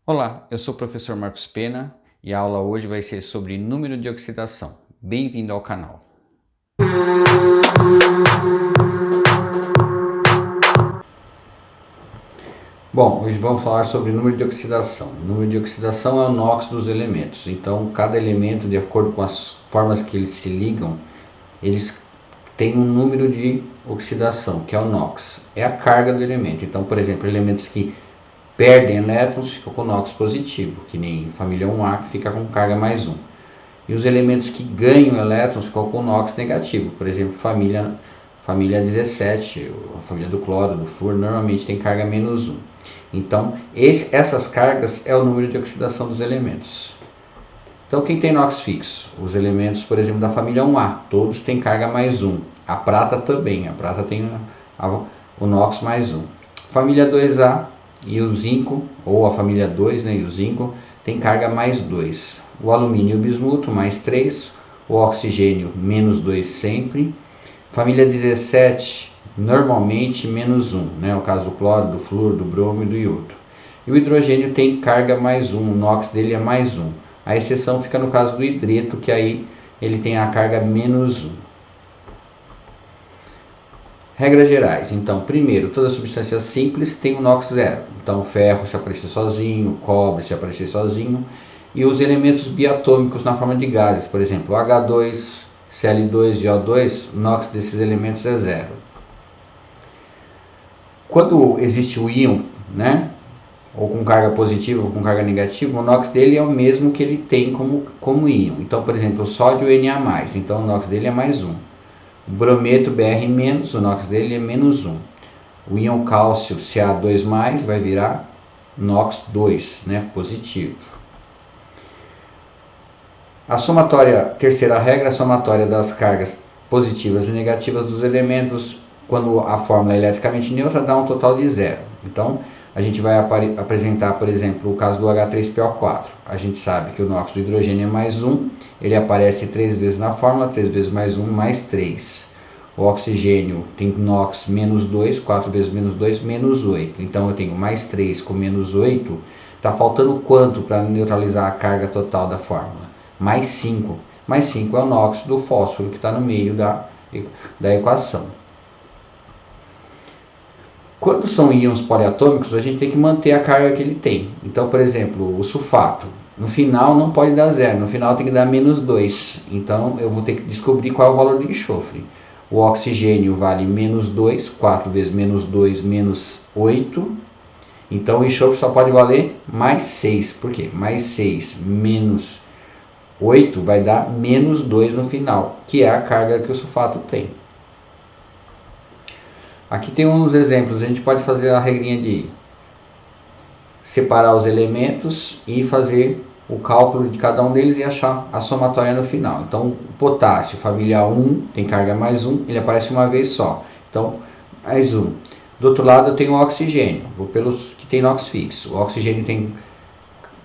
Olá, eu sou o professor Marcos Pena e a aula hoje vai ser sobre número de oxidação. Bem-vindo ao canal. Bom, hoje vamos falar sobre número de oxidação. O número de oxidação é o NOx dos elementos. Então, cada elemento, de acordo com as formas que eles se ligam, eles têm um número de oxidação, que é o NOx. É a carga do elemento. Então, por exemplo, elementos que perdem elétrons ficam com NOx positivo, que nem família 1A, que fica com carga mais 1. E os elementos que ganham elétrons ficam com NOx negativo. Por exemplo, família 17, a família do cloro, do flúor, normalmente tem carga menos 1. Então, essas cargas é o número de oxidação dos elementos. Então, quem tem NOx fixo? Os elementos, por exemplo, da família 1A, todos têm carga mais 1. A prata também, a prata tem o NOx mais 1. Família 2A e o zinco, ou a família 2, né, e o zinco, tem carga mais 2. O alumínio e o bismuto, mais 3. O oxigênio, menos 2 sempre. Família 17, normalmente menos 1, né? O caso do cloro, do flúor, do bromo e do iodo. E o hidrogênio tem carga mais 1, o NOx dele é mais 1. A exceção fica no caso do hidreto, que aí ele tem a carga menos 1. Regras gerais. Então, primeiro, todas as substâncias simples têm o NOx zero. Então, o ferro se aparecer sozinho, o cobre se aparecer sozinho. E os elementos biatômicos na forma de gases, por exemplo, H2, Cl2 e O2, o NOx desses elementos é zero. Quando existe o íon, né, ou com carga positiva ou com carga negativa, o NOx dele é o mesmo que ele tem como íon. Então, por exemplo, o sódio Na+, então o NOx dele é mais 1. O brometo Br-, o NOx dele é menos 1. O íon cálcio Ca2+, vai virar NOx 2, né, positivo. A terceira regra, a somatória das cargas positivas e negativas dos elementos, quando a fórmula é eletricamente neutra, dá um total de zero. Então, a gente vai apresentar, por exemplo, o caso do H3PO4. A gente sabe que o NOx do hidrogênio é mais 1, ele aparece 3 vezes na fórmula, 3 vezes mais 1, mais 3. O oxigênio tem NOx menos 2, 4 vezes menos 2, menos 8. Então, eu tenho mais 3 com menos 8. Está faltando quanto para neutralizar a carga total da fórmula? Mais 5. Mais 5 é o NOx do fósforo que está no meio da equação. Quando são íons poliatômicos, a gente tem que manter a carga que ele tem. Então, por exemplo, o sulfato, no final não pode dar zero, no final tem que dar menos 2. Então, eu vou ter que descobrir qual é o valor do enxofre. O oxigênio vale menos 2, 4 vezes menos 2, menos 8. Então, o enxofre só pode valer mais 6. Por quê? Mais 6 menos 8 vai dar menos 2 no final, que é a carga que o sulfato tem. Aqui tem uns exemplos, a gente pode fazer a regrinha de separar os elementos e fazer o cálculo de cada um deles e achar a somatória no final. Então, o potássio, família 1, tem carga mais 1, ele aparece uma vez só. Então, mais 1. Do outro lado eu tenho o oxigênio, vou pelos que tem NOx fixo. O oxigênio tem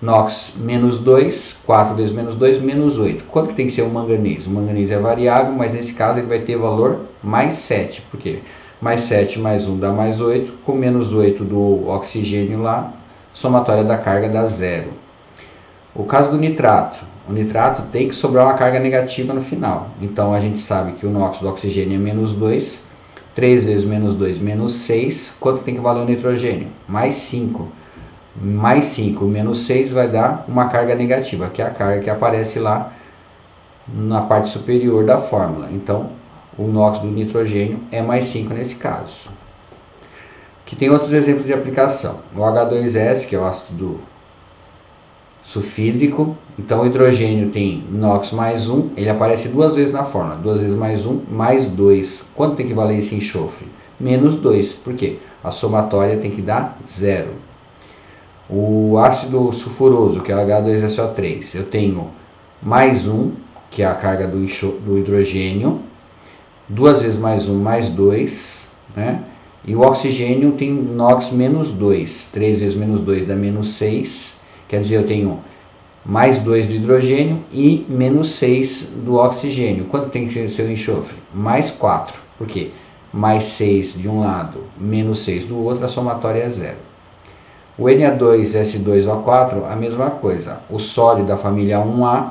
NOx menos 2, 4 vezes menos 2, menos 8. Quanto que tem que ser o manganês? O manganês é variável, mas nesse caso ele vai ter valor mais 7. Por quê? Mais 7 mais 1 dá mais 8, com menos 8 do oxigênio lá, somatória da carga dá 0. O caso do nitrato. O nitrato tem que sobrar uma carga negativa no final. Então a gente sabe que o NOx do oxigênio é menos 2, 3 vezes menos 2, menos 6. Quanto tem que valer o nitrogênio? Mais 5. Mais 5 menos 6 vai dar uma carga negativa, que é a carga que aparece lá na parte superior da fórmula. Então, o NOx do nitrogênio é mais 5 nesse caso. Que tem outros exemplos de aplicação. O H2S, que é o ácido sulfídrico. Então, o hidrogênio tem NOx mais 1, ele aparece 2 vezes na fórmula. 2 vezes mais 1, mais 2. Quanto tem que valer esse enxofre? Menos 2. Por quê? A somatória tem que dar 0. O ácido sulfuroso, que é o H2SO3, eu tenho mais 1, que é a carga do hidrogênio, 2 vezes mais 1, mais 2, né? E o oxigênio tem NOx menos 2, 3 vezes menos 2 dá menos 6, quer dizer, eu tenho mais 2 do hidrogênio e menos 6 do oxigênio. Quanto tem que ser o enxofre? Mais 4. Por quê? Mais 6 de um lado, menos 6 do outro, a somatória é 0. O Na2S2O4, a mesma coisa. O sólido da família 1A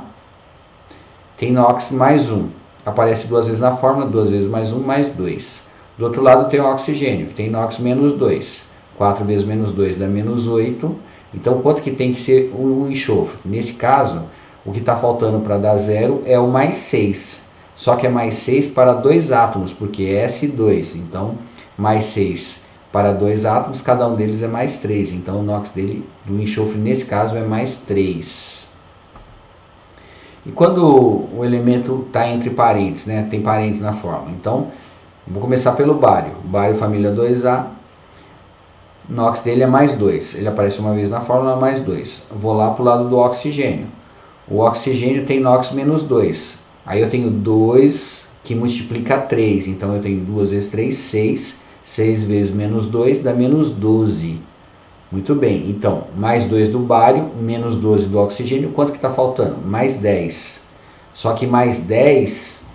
tem NOx mais 1. Aparece duas vezes na fórmula, 2 vezes mais 1, mais 2. Do outro lado tem o oxigênio, que tem NOx menos 2. 4 vezes menos 2 dá menos 8. Então, quanto que tem que ser o enxofre? Nesse caso, o que está faltando para dar 0 é o mais 6. Só que é mais 6 para 2 átomos, porque é S2. Então, mais 6 para 2 átomos, cada um deles é mais 3. Então, o NOx do enxofre, nesse caso, é mais 3. E quando o elemento está entre parênteses, né? Tem parênteses na fórmula. Então, vou começar pelo bário. Bário família 2A. NOx dele é mais 2. Ele aparece uma vez na fórmula, mais 2. Vou lá para o lado do oxigênio. O oxigênio tem NOx menos 2. Aí eu tenho 2 que multiplica 3. Então eu tenho 2 vezes 3, 6. 6 vezes menos 2 dá menos 12. Muito bem, então, mais 2 do bário, menos 12 do oxigênio, quanto que está faltando? Mais 10. Só que mais 10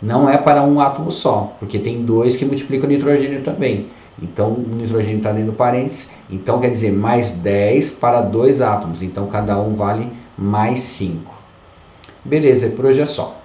não é para um átomo só, porque tem 2 que multiplicam o nitrogênio também. Então, o nitrogênio está dentro do parênteses, então quer dizer mais 10 para 2 átomos, então cada um vale mais 5. Beleza, por hoje é só.